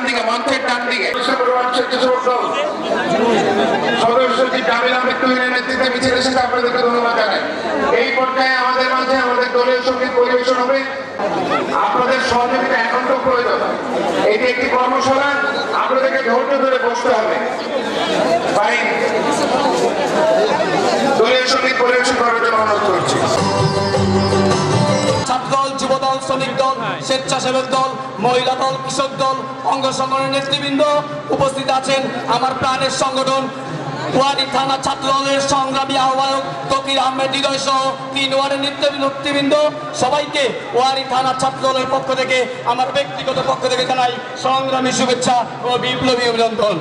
দিকে, মঞ্চের ডান দিকে সদস্য জামিল আহমেদ তুহিনের নেতৃত্বে মিছিল এসেছে, আপনাদেরকে ধন্যবাদ জানাই। এই পর্যায়ে আমাদের মাঝে আমাদের দলীয় সঙ্গীত পরিবেশন হবে। আপনাদের সহযোগিতা একান্ত প্রয়োজন। এটি একটি কর্মশালা, আপনাদেরকে ধৈর্য ধরে বসতে হবে। দলীয় সঙ্গীত পরিবেশন করার জন্য অনুরোধ করছি। ছাত্রদল, যুবদল, শ্রমিক দল, স্বেচ্ছাসেবক দল, মহিলা দল, কৃষক দল, অঙ্গ সংগঠনের নেতৃবৃন্দ উপস্থিত আছেন। আমার প্রাণের সংগঠন ওয়ারী থানা ছাত্রদলের সংগ্রামী আহ্বায়ক তকির আহমেদ হৃদয় সহ 3 ওয়ার্ডের নেতৃবৃন্দ সবাইকে ওয়ারী থানা ছাত্রদলের পক্ষ থেকে, আমার ব্যক্তিগত পক্ষ থেকে জানাই সংগ্রামী শুভেচ্ছা ও বিপ্লবী অভিনন্দন।